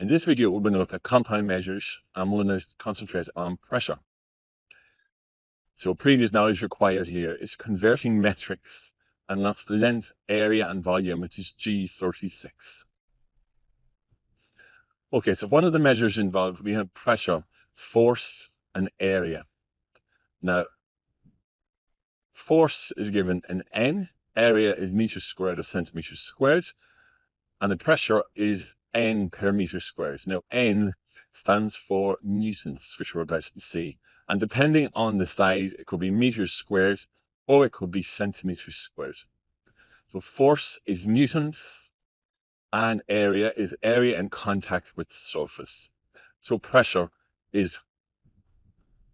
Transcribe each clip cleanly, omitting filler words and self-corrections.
In this video, we're going to look at compound measures and we're going to concentrate on pressure. So previous knowledge required here is converting metrics and not length, area and volume, which is G36. Okay, so one of the measures involved, we have pressure, force and area. Now, force is given in N, area is meters squared or centimeters squared, and the pressure is N per meter squared. Now, N stands for newtons, which we're about to see. And depending on the size, it could be meters squared or it could be centimeters squared. So force is newtons and area is area in contact with the surface. So pressure is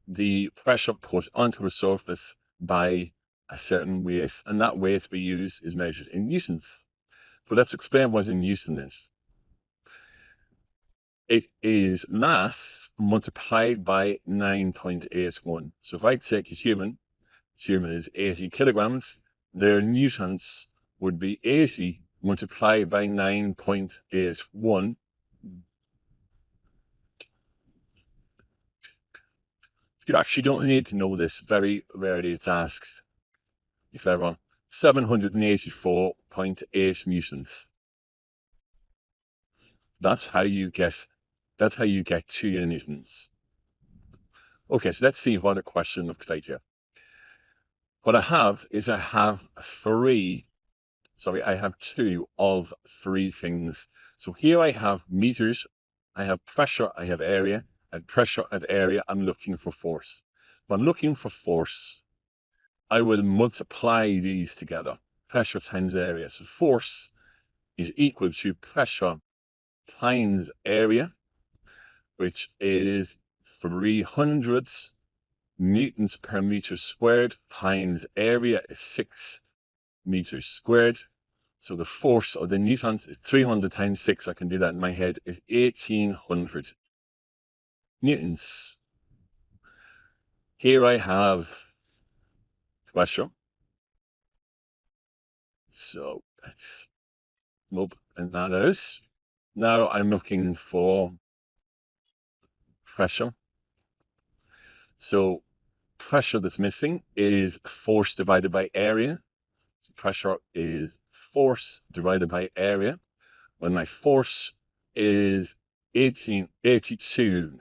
the pressure put onto a surface by a certain weight, and that weight we use is measured in newtons. So let's explain what a newton is. It is mass multiplied by 9.81. So if I take a human is 80 kilograms, their newtons would be 80 multiplied by 9.81. You actually don't need to know this. Very rarely it's asked, if ever. 784.8 newtons. That's how you get to your newtons. Okay, so let's see what a question looks like here. What I have is I have two of three things. So here I have meters, I have pressure, I have area, and pressure and area, I'm looking for force. When I'm looking for force, I will multiply these together, pressure times area. So force is equal to pressure times area, which is 300 newtons per meter squared times area is 6 meters squared. So the force of the newtons is 300 times 6. I can do that in my head, is 1800 newtons. Here I have pressure. So that's and that is. Now I'm looking for pressure. So pressure that's missing is force divided by area. So pressure is force divided by area. When my force is 1882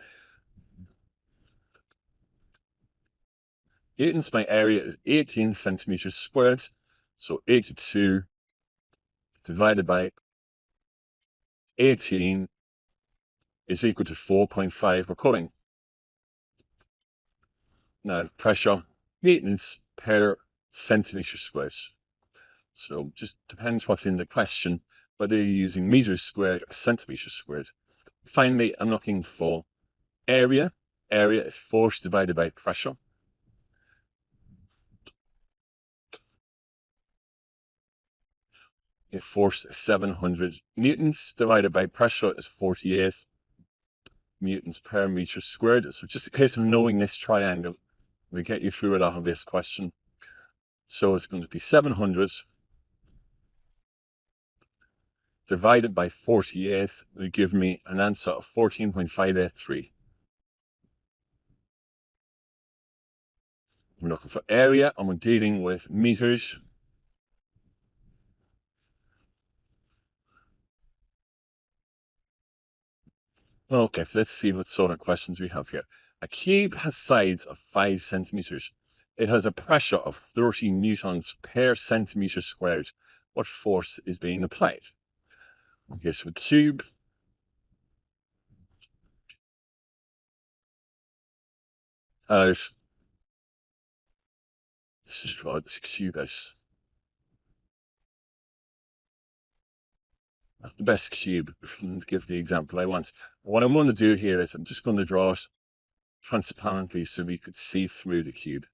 newtons, my area is 18 centimeters squared. So 82 divided by 18 is equal to 4.5. We're cutting. Now, pressure newtons per centimeter squared. So just depends what's in the question, whether you're using meters squared or centimeters squared. Finally, I'm looking for area. Area is force divided by pressure. If force is 700 newtons divided by pressure is 48 newtons per meter squared. So just in case of knowing this triangle, we get you through a lot of this question. So it's going to be 700 divided by 48 will give me an answer of 14.583. We're looking for area and we're dealing with meters. Okay, so let's see what sort of questions we have here. A cube has sides of 5 centimeters. It has a pressure of 30 newtons per centimeter squared. What force is being applied? Okay, so a cube has, let's just draw this cube as, that's the best cube to give the example I want. What I'm going to do here is I'm just going to draw it transparently so we could see through the cube.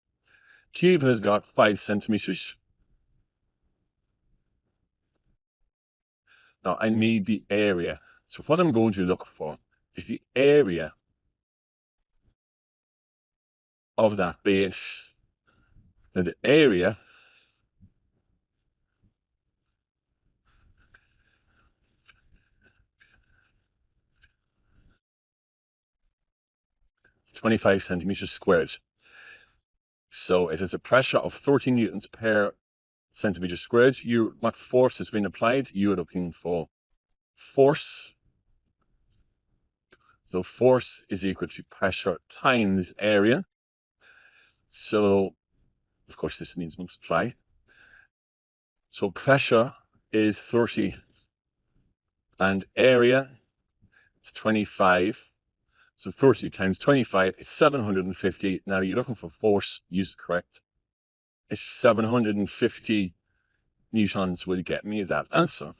Cube has got 5 centimeters. Now I need the area. So what I'm going to look for is the area of that base. Now the area 25 centimeters squared. So it has a pressure of 30 newtons per centimeter squared. What force has been applied? You're looking for force. So force is equal to pressure times area. So, of course, this needs multiply. So pressure is 30 and area is 25. So 30 times 25 is 750. Now you're looking for force, use correct. It's 750 newtons will get me that answer.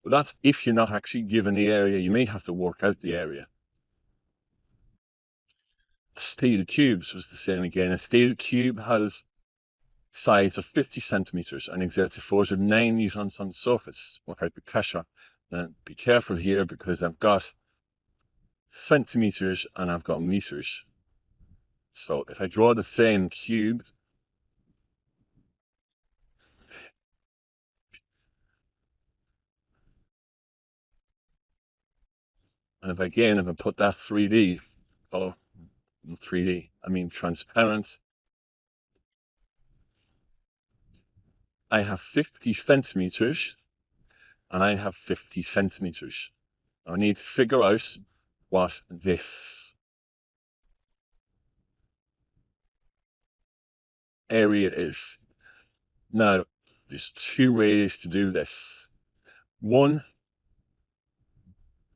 But that's if you're not actually given the area. You may have to work out the area. Steel cubes was the same again. A steel cube has sides of 50 centimeters and exerts a force of 9 newtons on the surface. Work out the pressure. Now be careful here because I've got centimeters and I've got meters. So if I draw the same cube, and if I put that 3D, oh, 3D, I mean transparent, I have 50 centimeters and I have 50 centimeters. I need to figure out what this area is. Now, there's two ways to do this. One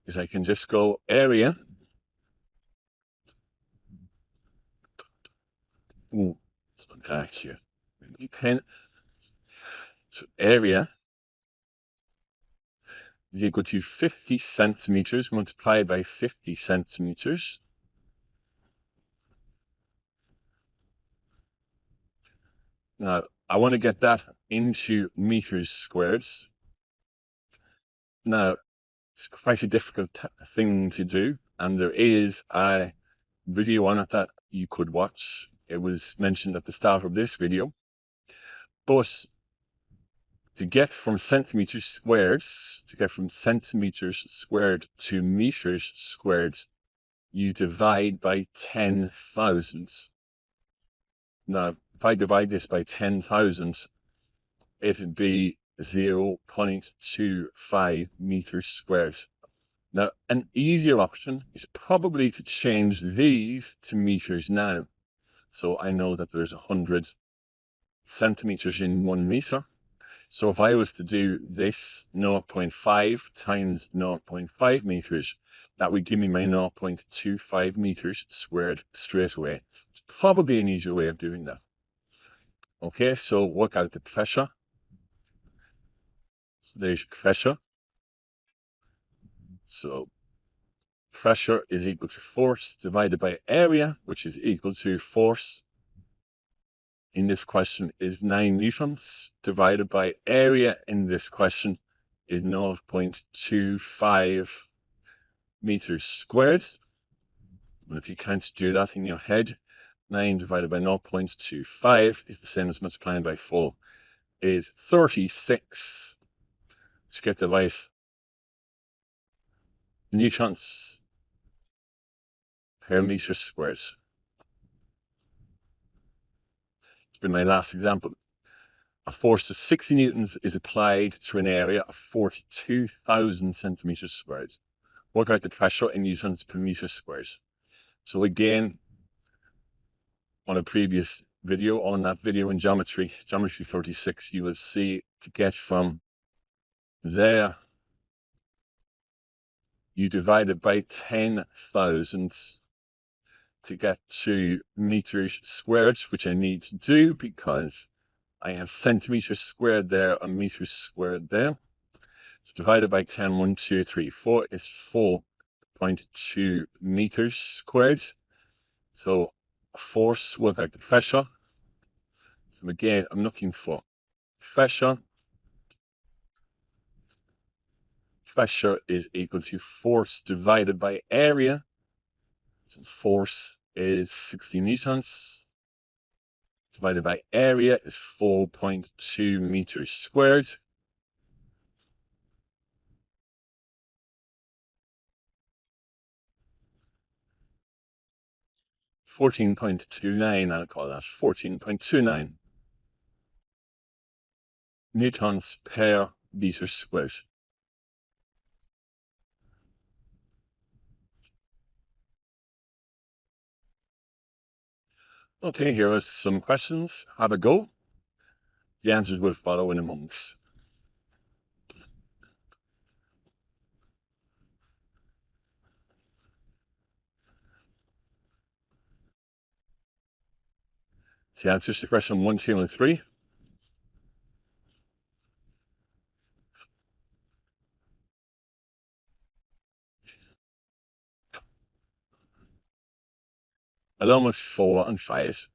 is I can just go area. Ooh, it's dark here. You can. So area is equal to 50 centimeters multiplied by 50 centimeters. Now, I want to get that into meters squared. Now, it's quite a difficult thing to do, and there is a video on it that you could watch. It was mentioned at the start of this video. But to get from centimeters squared to meters squared, you divide by 10,000. Now, if I divide this by 10,000, it would be 0.25 meters squared. Now, an easier option is probably to change these to meters now. So I know that there's 100 centimeters in 1 meter. So if I was to do this 0.5 times 0.5 meters, that would give me my 0.25 meters squared straight away. It's probably an easier way of doing that. Okay, so work out the pressure. So there's pressure. So pressure is equal to force divided by area, which is equal to force in this question is 9 newtons divided by area in this question is 0.25 meters squared. And if you can't do that in your head, 9 divided by 0.25 is the same as multiplying by 4, is 36 to get the right newtons per meter squared. It's been my last example. A force of 60 newtons is applied to an area of 42,000 centimeters squared. Work out the pressure in newtons per meter squared. So again, on a previous video, on that video in geometry 36, you will see to get from there, you divide it by 10,000 to get to meters squared, which I need to do because I have centimeters squared there and meters squared there. So divided by 10, 1, 2, 3, 4 is 4.2 meters squared. So force, work out the pressure. So again, I'm looking for pressure. Pressure is equal to force divided by area. So force is 60 newtons divided by area is 4.2 meters squared. 14.29, I'll call that 14.29 newtons per meter squared. Okay, here are some questions. Have a go. The answers will follow in a moment. The answers to question 1, 2, and 3. Along with 4 and 5.